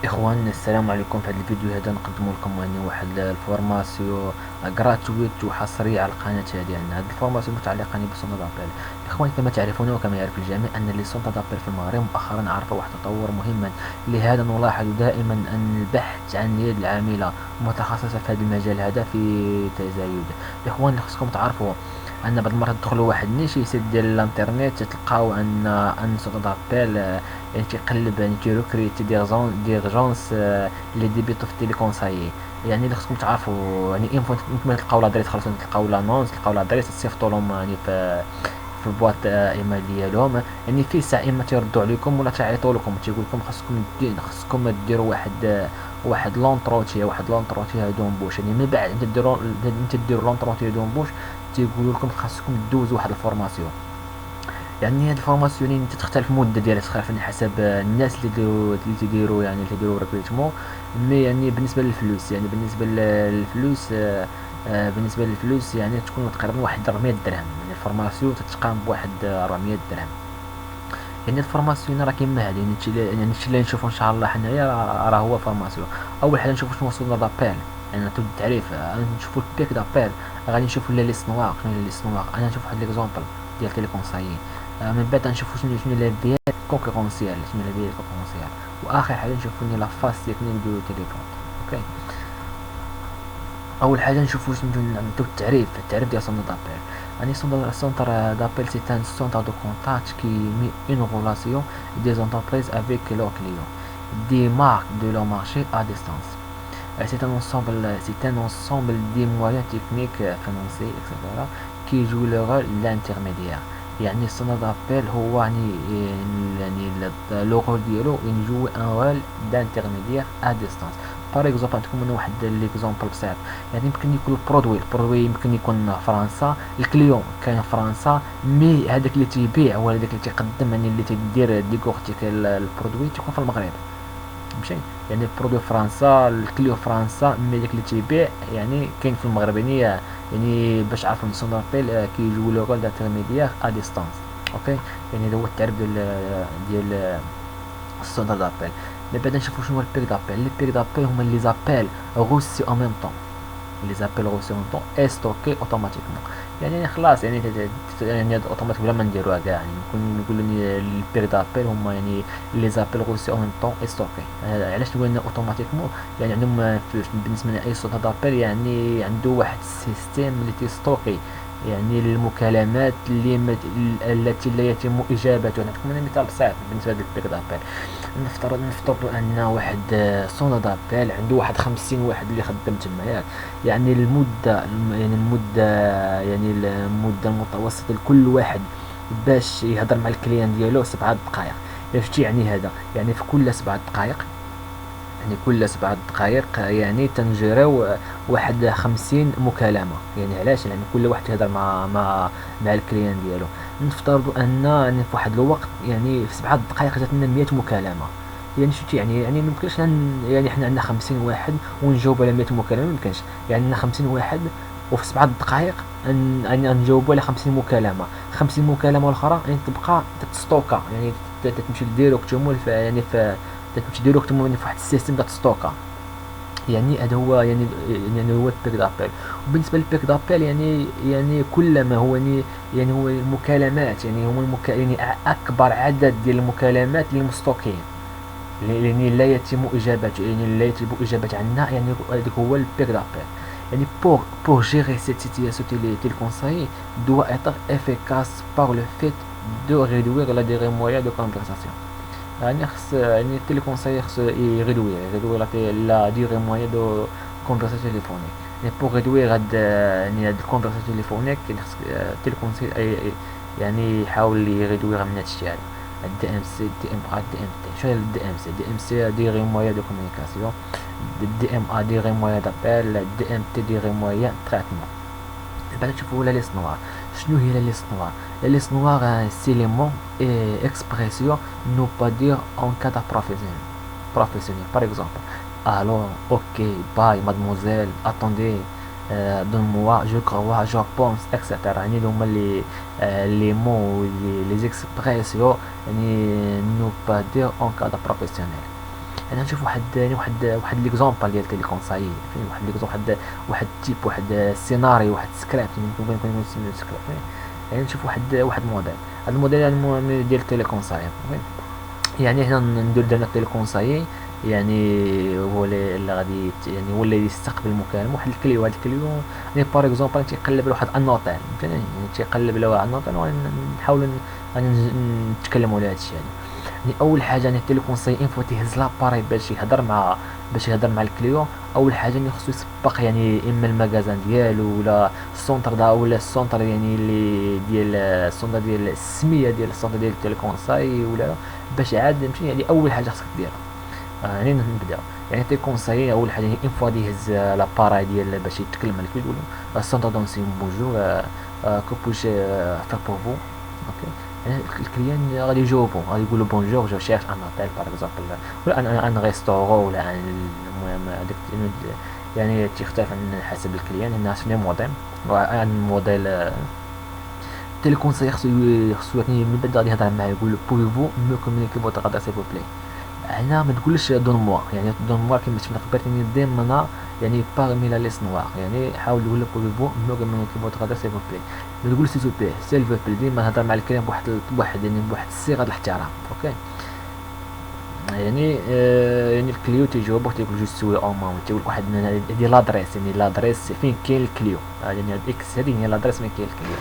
اخوان السلام عليكم. في هذا الفيديو هذا نقدم لكم يعني واحد الفورماسيون غراتويت وحصريه على القناه ديالنا. هذه الفورماسيون متعلقه يعني بسوندا دابيل. اخوان كما تعرفون وكما يعرف الجميع ان لي سوندا دابيل في المغرب مؤخرا عرف واحد التطور مهما. لهذا نلاحظ دائما ان البحث عن اليد العامله متخصصه في هذا المجال هذا في تزايد. اخوان اللي خصكم تعرفوا ان بعض المرات تدخلوا واحد نيشي سيت ديال الانترنت تلقاو ان سوندا دابيل يعني تيقلب يعني تيروكريتي ديرجونس لي ديبيتو في التيليكونسايي. يعني اللي خصكم تعرفوا يعني اين فوا نتوما تلقاو لادريس خلاص تلقاو لانونس تلقاو لادريس تصيفطوا لهم يعني في البواط ايميل ديالهم. يعني في ساعه اما تيردوا عليكم ولا تعيطوا لكم تيقول لكم خصكم ديروا واحد لونتروتي دومبوش. يعني من بعد انت ديروا لونتروتي دومبوش تيقولوا لكم خاصكم دوزوا واحد الفورماسيون. يعني هاد الفورماسيون يعني تختلف المده ديالها تختلف يعني حسب الناس اللي تيديروا ريكروتمون. مي يعني بالنسبه للفلوس يعني بالنسبه للفلوس يعني تكون تقريبا واحد 400 درهم. يعني الفورماسيون تتقام بواحد 400 درهم. يعني الفورماسيون راه كيما هادي يعني الشيء اللي نشوفو ان شاء الله حنايا راه هو فورماسيون. اول حاجه نشوفو شنو وصلنا دابيل. يعني تو التعريف نشوفو البيك دابيل غادي نشوفو ليست نوار. شنو هي ليست نوار؟ انا نشوف واحد ليكزومبل ديال تيليكونسايي. من بعد نشوفو شنو لي بيان كونكورونسيال واخر حاجه نشوفو لا فاس تكنيك دو تيليبورت. اوكي، اول حاجه نشوفو نبداو التعريف ديال سونتر دابيل. يعني سونتر دابيل سي ان سونتر دو كونتاكت qui met une relation des entreprises avec leurs clients, des marques de leur marché à distance. C'est un ensemble des moyens techniques, financiers, etc. qui jouent le rôle d'intermédiaire. يعني السونتر دابيل هو يعني لو رول ديالو يجوي ان رول دانترميديير ا ديستانس. باغ اكزومبل عندكم هنا واحد ليكزومبل بسيط. يعني يمكن يكون البرودوي يمكن يكون فرنسا، الكليون كاين فرنسا، مي هذاك اللي تيبيع ولا هذاك اللي تيقدم يعني اللي تيدير ديكورتيك البرودوي تيكون في المغرب. ماشي يعني البرودوي فرنسا الكليو فرنسا، مي داك اللي تيبيع يعني كاين في المغرب. يعني باش عرفوا السون دابيل كيجيو لو رول دانترميديير ا ديستانس. اوكي، يعني هذا هو التعريف ديال السون دابيل. من بعد نشوفوا شنو هو البيك دابيل. لي بيك دابيل هما لي زابيل روسي او ميم طون. لي زابيل روسي او ميم طون اي ستوكي اوتوماتيكمون. يعني خلاص يعني اوتوماتيك بلا ما نديروها كاع. يعني نقولوا البيك دابيل هما يعني لي زابيل روسي او ميم طون اي ستوكي. علاش نقول اوتوماتيكمون؟ يعني عندهم بالنسبه لاي صوت دابيل يعني عنده واحد السيستيم اللي تيستوكي يعني المكالمات التي لا يتم اجابتها. نعطيكم مثال بسيط بالنسبه للبيك دابيل. نفترض ان واحد سونا دابيل عنده واحد 50 واحد اللي خدام تما ياك. يعني المده المتوسطه لكل واحد باش يهضر مع الكليان ديالو 7 دقائق. شتي يعني هذا؟ يعني في كل 7 دقائق، يعني كل 7 دقائق يعني تنجريو واحد 50 مكالمة. يعني علاش؟ يعني كل واحد يهضر مع الكليان ديالو. نفترض ان يعني في واحد الوقت يعني في 7 دقائق جاتنا 100 مكالمة. يعني شتي يعني ميمكنش يعني حنا عندنا 50 واحد ونجاوب على 100 مكالمة، ميمكنش. يعني عندنا 50 واحد وفي 7 دقائق نجاوبوا على 50 مكالمة. 50 مكالمة الأخرى يعني تبقى تستوكا، يعني تمشي ديريكتومون يعني في تمشي ديريكتومون يعني في واحد السيستم تستوكا. يعني هذا هو يعني هو البيك دابيل. وبالنسبه للبيك دابيل يعني كلما هو يعني هو المكالمات يعني يعني اكبر عدد ديال المكالمات اللي مستوكين يعني لا يتم اجابته، يعني لا يتم اجابه عنها. يعني هذاك هو البيك دابيل. يعني pour gérer cette situation téléconseiller doit être efficace par le fait de réduire la durée moyenne de conversation. يعني خص يعني التيليكونساي خص يغدوي لا ديغي موان دو كونفرساسيون تيليفونيك. يعني بوغ غدوي يعني هاد الكونفرساسيون تيليفونيك يعني خص التيليكونساي يعني يحاول يغدويها من هادشي هذا. الدي ام سي دي ام ا دي ام تي. شنو الدي ام سي ديغي موان دو كومونيكاسيون، الدي ام ا ديغي موان دابيل، الدي ام تي ديغي موان تريتمون. بعد تشوفوا لا ليست نوار. شنو هي لا ليست نوار؟ لا ليست نوار سي لي مون expression ne pas dire en cas de professionnel. Par exemple, alors, ok, bye, mademoiselle, attendez, donne-moi, je crois, je pense, etc. يعني هما les mots les expressions يعني ne pas dire en cas de professionnel. انا نشوف واحد يعني واحد ليكزومبل ديال تيليكونساي، فين واحد ليكزومبل، واحد تيب، واحد سيناريو، واحد سكريبت، ممكن يكون سكريبت. يعني نشوف واحد موديل، هذا الموديل يعني ديال تيليكونساي. يعني هنا ندير درنا تيليكونساي، يعني هو اللي غادي يعني هو اللي يستقبل المكالمه، واحد الكليو، هذا الكليو يعني باغ اكزومبل تيقلب على واحد النوتيل، فهمتني، يعني تيقلب على واحد النوتيل، ونحاولوا نتكلموا على هذا الشيء يعني. يعني اول حاجه يعني التيليكونساي انفو تيهز لاباري باش يهضر مع الكليون. اول حاجه يعني خصو يسبق يعني اما المغازان ديالو ولا السونتر دا، ولا السونتر يعني اللي ديال السونتر ديال السميه ديال السونتر ديال التيليكونساي، ولا باش عاد نمشي. يعني اول حاجه خصك ديرها يعني نبدا يعني تيكونساي اول حاجه يعني انفو غادي يهز لاباراي ديال باش يتكلم مع الكليون، يقول له السونتر دونسي بونجور كوبوش فير بور فو. اوكي، يعني الكليان غادي يجاوبو، غادي يقولوا بونجور جو شيرش ان اوتيل باغ اكزومبل، ولا ان ريستورون، ولا المهم هذاك يعني تيختلف عن حسب الكليان. الناس شنو موديل وان موديل تيليكونساي خصو يعني من بعد غادي يهضر معاه، يقول له بوفو مو كومونيكي فوتر ادريس سيل فو بلاي. هنا ما تقولش دون موا، يعني دون موا كما شفنا قبل، يعني ضمن يعني باغمي لا ليست نوار، يعني حاول تقول له بوفو مو كومونيكي فوتر ادريس سيل فو بلاي. ما تقولش سيل فو بلاي، سيل فو بلاي، ديما هضر مع الكلام بواحد يعني بواحد الصيغه ديال الاحترام. اوكي، يعني يعني الكليو تيجاوب تيقول جو سوي او مون، تيقول واحد هذه لادريس، يعني لادريس فين كاين الكليو، يعني هاد اكس هذه هي لادريس فين كاين الكليو.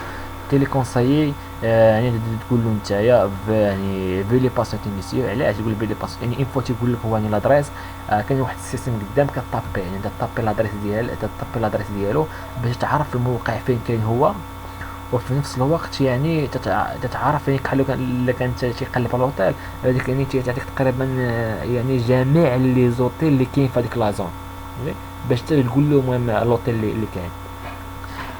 تيليكونسايي يعني تقول له نتايا يعني فيلي باسيتي ميسيو. علاش تقول فيلي باسيتي؟ يعني انفو تيقول لك هو يعني لادريس، كاين واحد السيستم قدام كطابي، يعني تطابي لادريس ديالو باش تعرف الموقع فين كاين هو، وفي نفس الوقت يعني تتعرف يعني كحلو الا كان تيقلب على الاوتيل هذيك، يعني تعطيك تقريبا يعني جميع لي زوتيل اللي كاين في هذيك لا زون، باش تقول له المهم الاوتيل اللي كاين.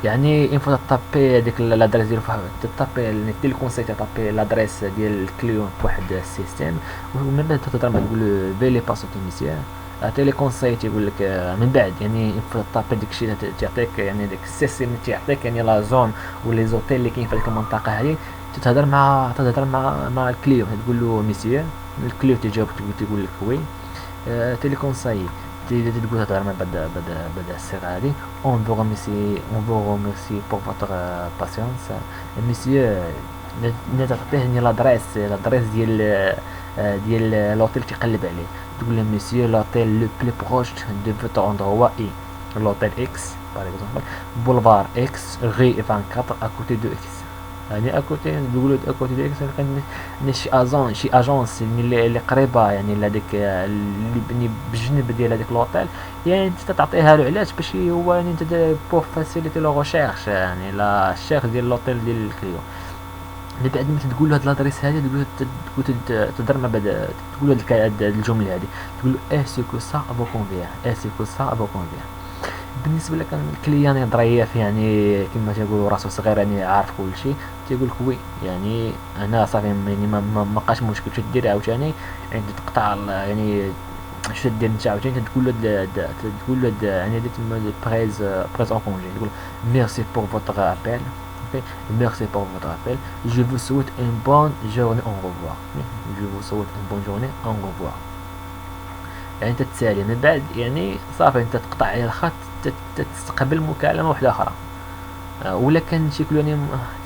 يعني اون فوا تطابي هذيك لادريس ديالو، تطابي التيليكونساي تطابي لادريس ديال الكليون فواحد السيستيم، ومن بعد تهضر معاه تقول له فيلي باسو تينيسيان. تيليكونساي تيقول لك من بعد يعني اون طابي داكشي تعطيك يعني داك السيستم تعطيك يعني لا زون ولي زوتيل اللي كاين في هذيك المنطقه هذه. تهضر مع الكليو، تقول له ميسيو، الكليو تيجاوب تقول لك وي. تيليكونساي تقول تهضر مع بعد الصيغه هذه. اون فو ريميرسي بور فوتر باسيونس ميسيو. تعطيه يعني لادريس ديال لوتيل تيقلب عليه، تقول له ميسيو لوتيل لو بلي بروش دو فوتر اندروا اي لوتيل اكس باغ اكزومبل بولفار اكس غي 24 اكوتي دو اكس. يعني اكوتي تقولوا اكوتي دو اكس يعني شي اجونس اللي قريبه يعني لهذيك اللي بجنب ديال هذيك لوطيل، يعني انت تعطيها له. علاش؟ باش هو يعني انت بور فاسيليتي لو ريشيرش، يعني لا الشيخ ديال لوطيل ديال الكليو. من بعد ما تقول له هاد لادريس هذه، تقول تهضر مع بعد، تقول له هاد الجمله هذه، تقول له اي سيكو سا افو كونفيان، اي سيكو سا افو كونفيان. بالنسبه لك الكليان ظريف، يعني كما تيقولوا راسو صغير، يعني عارف كل شيء، تيقول لك وي. يعني انا صافي يعني ما بقاش مشكل، شو دير عاوتاني يعني تقطع يعني شو دير انت عاوتاني، تقول له يعني بريز اون كونجي، تقول ميرسي بور فوتر ابل. Merci pour votre appel. Je vous souhaite une bonne journée. Au revoir. Je vous souhaite une bonne journée. Au revoir. يعني انت تسالي من بعد يعني صافي انت تقطع على الخط، تستقبل مكالمه واحده اخرى. ولا كان شي يعني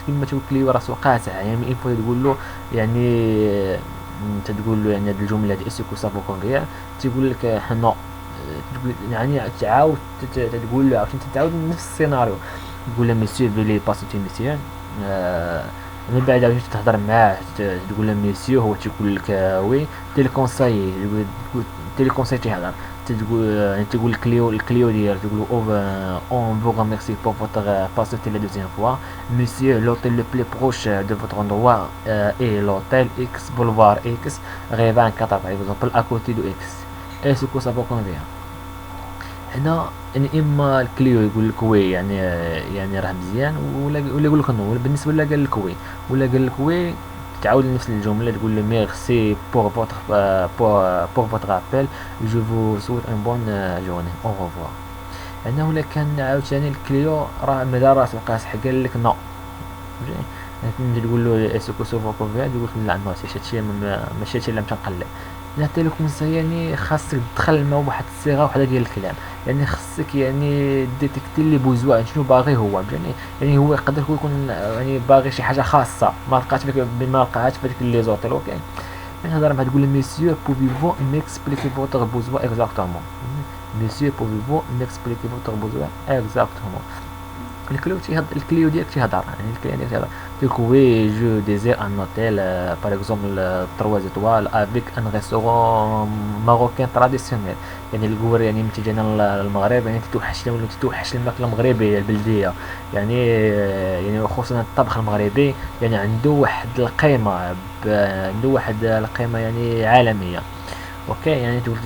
كما تقول لي راسو قاطع، يعني انفو تقول له يعني انت تقول له يعني هذه الجمله ديال اسكو سافو كونفيا، تيقول لك حنا تقول يعني تعاود تقول له عاوتاني تعاود نفس السيناريو، تقول له ميسيو بلي باسيتي ميسيو. من بعد عاوتاني تهضر معاه تقول له ميسيو، هو تيقول لك وي. تيليكونساي تيليكونساي تيهضر، تقول الكليو ديالو، تقول اون فو ريميرسي بور فوتر باسيتي لا دوزيام فوا ميسيو لوتيل لو بلي بروش دو فوتر اندروا اي لوتيل اكس بولفار اكس غي 24 باغ اكزومبل اكوتي دو اكس. اي سكو سافو كونفيان. هنا يعني اما الكليو يقول لك وي يعني راه مزيان، ولا يقول لك نو. بالنسبه له قال لك وي ولا قال لك وي، تعاود نفس الجمله، تقول له ميرسي بور فوتر بور فوتر ابل جو فو سويت ان بون جورني او ريفوار. هنا ولا كان عاوتاني الكليو راه مدار راسو قاصح قال لك نو، يعني تقول له اسكو سوفو كوفيا، يقول لك لا ماشي هادشي، ماشي هادشي اللي تنقلب. لا تيليكونساي يعني خاصك تدخل مع واحد الصيغه وحده ديال الكلام، يعني خاصك يعني ديتيكتي لي بوزوان شنو باغي هو، يعني هو يقدر هو يكون يعني باغي شي حاجه خاصه ما لقاتش فيك، ما لقاهاش في ديك لي زوطيل. اوكي، يعني تهضر معاه تقول له ميسيو بوفيفو ميكسبليكي فوتر بوزوان اكزاكتومون، ميسيو بوفيفو ميكسبليكي فوتر بوزوان اكزاكتومون. الكليو ديالك تيهضر، يعني الكليو ديالك تيهضر تيقولك وي جو ديزير ان اوتيل باغ اكزومبل 3 ايطوال افيك ان ريستورون ماروكان تراديسيونيل، يعني الكور يعني ملي تجينا للمغرب يعني تتوحش الماكله المغربيه البلديه، يعني يعني خصوصا الطبخ المغربي يعني عنده واحد القيمه عنده واحد القيمه يعني عالميه. اوكي، يعني تقول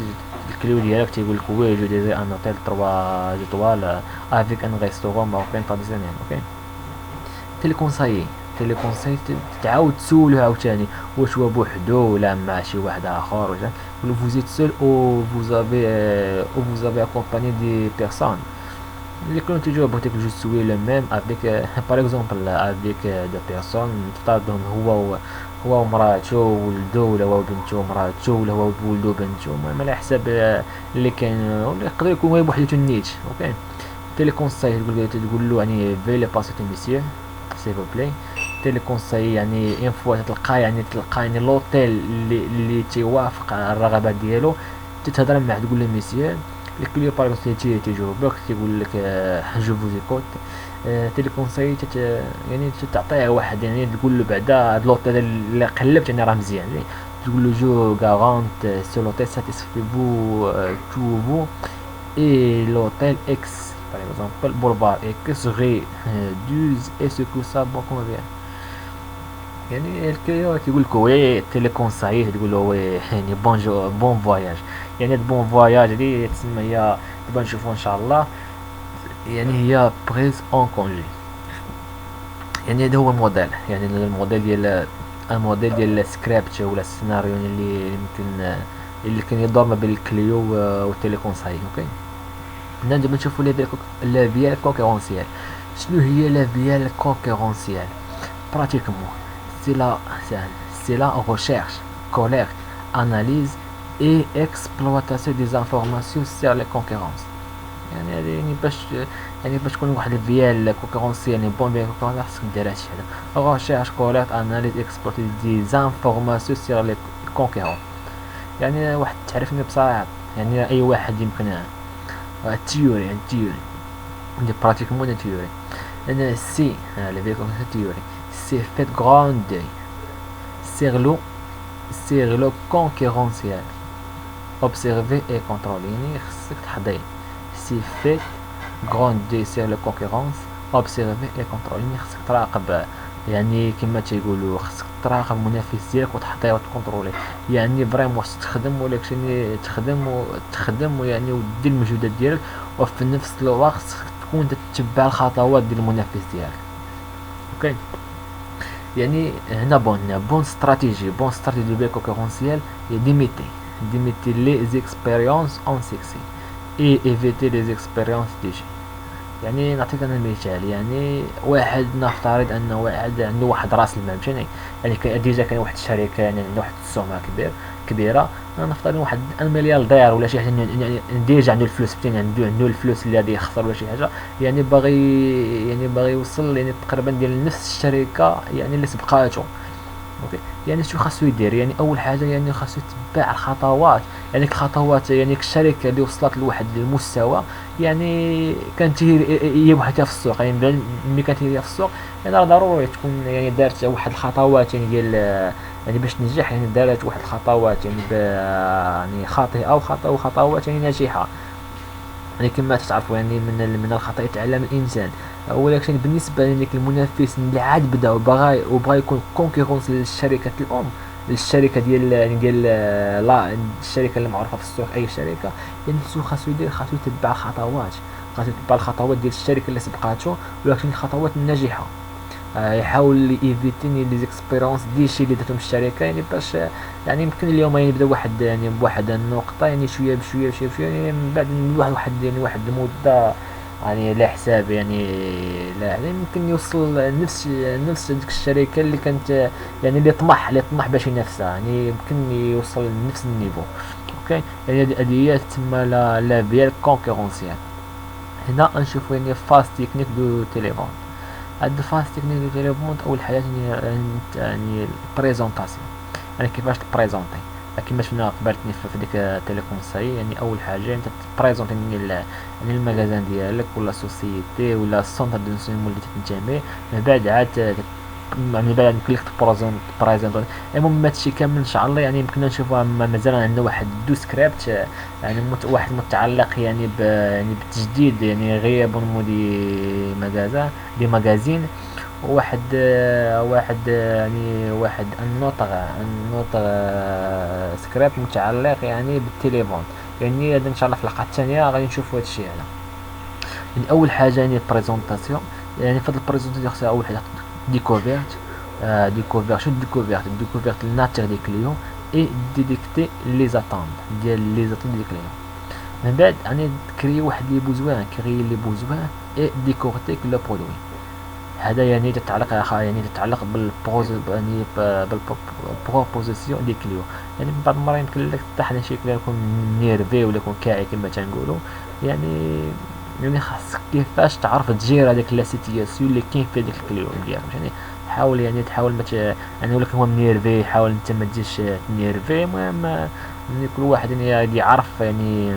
الكليو ديالك تيقول لك وي جو ديزي ان اوتيل 3 زيتوال افيك ان ريستورون ماروكان تراديسيونيل. اوكي، تيليكونسايي تيليكونساي تعاود تسولو عاوتاني واش هو بوحدو ولا مع شي واحد اخر، ولا ولا فوزيت سول او فوزافي اكومباني دي بيرسون اللي كانوا تيجاوبوا بغيتك جو سوي لو ميم افيك باغ اكزومبل افيك دو بيرسون تفرضهم هو ومراتو وولدو، ولا هو بنتو ومراتو، ولا هو بولدو بنتو، المهم على حساب اللي كاين، ولا يقدر يكون هو بوحدو النيت. اوكي، تيليكونساي تقول له يعني فيلي باسيتي ميسيو سي فو بلاي. تيليكونساي يعني اون فوا تلقى يعني لوتيل اللي تيوافق الرغبات ديالو، تتهضر معاه تقول له ميسيو الكليو باغ تيجاوبك تيقول لك جو فوز ايكوت. تيليكونساي يعني تعطيه واحد يعني تقول له بعدا هاد لوطيل اللي قلبت يعني راه مزيان، يعني تقول له جو غارونت سو لوطيل ساتيسفي فو تو فو اي لوطيل اكس par exemple boulevard X rue 12 et ce que ça bon convient. يعني الكليو تيقول لك وي تيليكونساي تقول له وي يعني بونجو بون فواياج، يعني بون فواياج هذه تسمى هي دابا نشوفوا ان شاء الله، يعني هي بريز اون كونجي. يعني هذا هو الموديل، يعني الموديل ديال السكريبت ولا السيناريو اللي يمكن اللي كان يدور ما بين الكليو والتيليكونساي. اوكي، دابا نشوفوا لا فيال كونكورونسيال. شنو هي لا فيال كونكورونسيال؟ براتيكمون سي لا سي لا recherche, collecte, analyse et exploitation des informations sur les concurrences. يعني هذه يعني باش تكون واحد الفيال كونكورونسيال يعني بون فيال كونكورونسيال خاصك دير هادشي هذا recherche, collecte, analyse, exploitation des informations sur les concurrents. يعني واحد تعرفني بصراحة يعني اي واحد يمكن التيوري، يعني التيوري دي براتيكمون التيوري لان سي لا فيال التيوري سي فيت غراند sur le concurrentiel observer et contrôler، يعني خصك تحضي سي فيت غراند sur le concurrence observer et contrôler، يعني خصك تراقب، يعني كما تيقولوا خصك تراقب المنافس ديالك وتحضيه وتكونترولي، يعني فريمون خصك تخدم ولكن تخدم يعني ودير المجهودات ديالك، وفي نفس الوقت خصك تكون تتبع الخطوات ديال المنافس ديالك. اوكي، يعني هنا بون استراتيجي بيع كونكورونسيال هي ديميتي لي زيكسبيريونس اون سيكسي اي ايفيتي لي زيكسبيريونس ديجي. يعني نعطيك انا مثال، يعني واحد نفترض ان واحد عنده واحد راس المال فهمتيني، يعني ديجا كاين واحد الشركه يعني عنده واحد السمعه كبيره، نفترض واحد الملياردير ولا شي حاجه يعني ديجا عنده الفلوس فهمتيني، عنده الفلوس اللي غادي يخسر ولا شي حاجه، يعني باغي يوصل يعني تقريبا ديال نفس الشركه يعني اللي سبقاتو. اوكي، يعني شو خاصو يدير؟ يعني اول حاجه يعني خاصو يتبع الخطوات، يعني الخطوات يعني الشركه اللي وصلت لواحد المستوى يعني كانت هي وحدها في السوق، يعني ملي كانت هي في السوق يعني راه ضروري تكون يعني دارت واحد الخطوات يعني ديال يعني باش تنجح، يعني دارت واحد الخطوات يعني يعني خاطئه وخطوات يعني ناجحه، يعني كما تعرفوا يعني من الخطا يتعلم الانسان. ولكن بالنسبه لذلك المنافس اللي عاد بدا وبغى يكون كونكورونس للشركه الام، الشركه ديال يعني ديال لا الشركه اللي معروفه في السوق اي شركه، يعني خاصو يتبع الخطوات ديال الشركه اللي سبقاتو، ولكن الخطوات الناجحه. يحاول ايفيتيني لي زيكسبيرونس دي شي اللي داتهم الشركه، يعني باش يعني يمكن اليوم يعني يبدا واحد يعني بواحد النقطه يعني شويه بشويه يعني من بعد واحد يعني واحد المده يعني لا حساب يعني، لا يعني يمكن يوصل نفس ديك الشركة اللي كانت يعني اللي طمح باش ينافسها، يعني يمكن يوصل لنفس النيفو. اوكي، يعني هذه هي تسمى لا فيال كونكورونسيال. هنا نشوفو يعني فاز تكنيك دو تيليفون. هاد الفاز تكنيك دو تيليفون اول حاجه يعني البريزونطاسيون، يعني كيفاش تبريزونتي. كيما شفنا قبلتني في ديك التيليكونساي، يعني اول حاجه انت تبريزونتي يعني المغازان ديالك ولا سوسيتي ولا السونتر دو نسيمون اللي تنتمي. من بعد عاد من بعد يمكن لك تبريزونتي. المهم هادشي كامل ان شاء الله يعني يمكننا نشوفوها. مازال عندنا واحد دو سكريبت، يعني واحد متعلق يعني يعني بالتجديد، يعني غياب دي مغازين. وواحد يعني واحد النوتر سكريبت متعلق يعني بالتليفون. يعني هذا ان شاء الله في الحلقه الثانيه غادي نشوفوا هذا الشيء هذا. يعني اول حاجه يعني البريزونطاسيون. يعني في البريزونطاسيون خصها اول حاجه ديكوفيرت. ديكوفيرت شنو ديكوفيرت الناتير دي كليون اي ديتيكتي لي زاتوند دي كليون. من بعد يعني كري واحد لي بوزوان اي ديكورتيك لو برودوي. هذا يعني تتعلق يعني بالبروبوزيسيون دي كليو. يعني بعض المرات يمكن لك تطيح على شي كليو يكون نيرفي ولا يكون كاعي كما تنقولوا. يعني خاصك كيفاش تعرف تجير هذيك لا سيتياسيون اللي كاين في هذيك الكليو ديالك. يعني تحاول يعني ولا هو منيرفي، حاول انت ما تجيش تنيرفي. المهم يعني كل واحد يعني يعرف يعني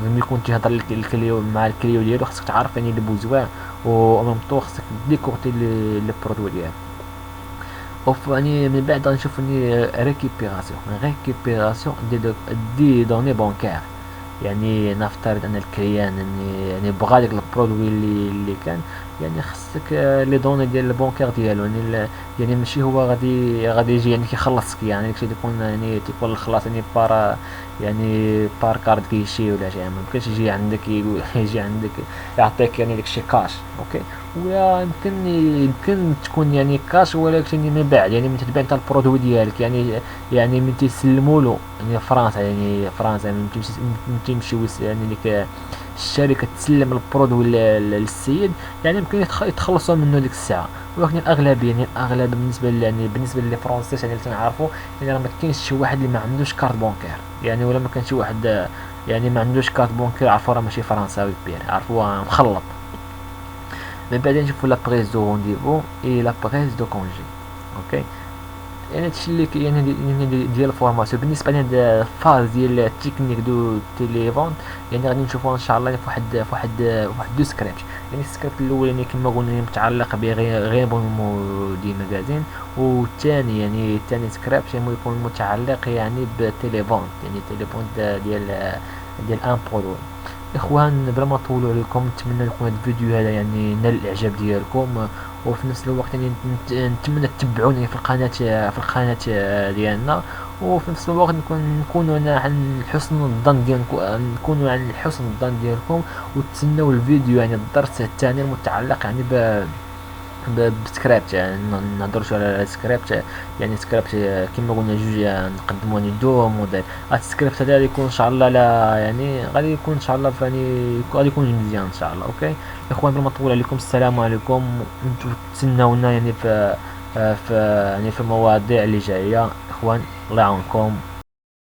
ملي يكون تيهضر الكليو مع الكليو ديالو خاصك تعرف يعني لي بوزوان، و ميم طون خاصك ديكورتي لي برودوي ديالك. يعني من بعد غنشوف يعني ريكيبيراسيون دي دوني بونكار. يعني نفترض ان الكيان يعني بغى ديك البرودوي اللي كان، يعني خصك لي دوني ديال البونكير ديالو. يعني يعني ماشي هو غادي يجي يعني كيخلصك، يعني داكشي تيكون الخلاص يعني بار كارد كيشي ولا شي. ما يمكنش يجي عندك يجي عندك يعطيك يعني داكشي كاش. اوكي، ولا يمكن تكون يعني كاش، ولكن من بعد يعني من تتبع انت البرودوي ديالك. يعني من تيسلموا له يعني فرنسا من تمشي يعني ديك الشركه تسلم البرودوي للسيد، يعني يمكن يتخلصوا منه ديك الساعه. ولكن الاغلبيه يعني بالنسبه للفرونسيس يعني اللي تنعرفوا، يعني راه ما كاينش شي واحد اللي ما عندوش كارت بونكير. يعني ولا ما كان شي واحد يعني ما عندوش كارت بونكير عرفوا راه ماشي فرنساوي كبير، عرفوا مخلط. من بعد نشوفوا لا بريز دو رونديفو اي لا بريز دو كونجي. اوكي، يعني هادشي اللي يعني ديال الفورماسيون بالنسبه لهاد الفاز ديال التكنيك دو تيليفون. يعني غادي نشوفوها ان شاء الله في واحد دو سكريبت. يعني السكريبت الاول يعني كما قلنا متعلق بغير دي ماغازين، والثاني يعني الثاني سكريبت يعني يكون متعلق يعني بالتليفون، يعني التليفون ديال ان برودوي. اخوان بلا ما نطولوا عليكم، نتمنى لكم هذا الفيديو هذا يعني نال الاعجاب ديالكم. وفي نفس الوقت يعني نتمنى تتبعوني في القناه ديالنا. وفي نفس الوقت نكونوا عن حسن الظن ديالكم، نكونوا عن حسن الظن ديالكم. وتسناو الفيديو يعني الدرس الثاني المتعلق يعني بسكريبت. يعني نهضروا على سكريبت، يعني سكريبت كما قلنا جوج نقدموا يعني دو موديل. هاد السكريبت هذا غادي يكون ان شاء الله لا يعني غادي يكون ان شاء الله غادي يكون مزيان ان شاء الله. اوكي اخوان، بلا ما نطول عليكم، السلام عليكم. انتم تسناونا يعني في يعني في المواضيع اللي جايه. اخوان الله يعاونكم.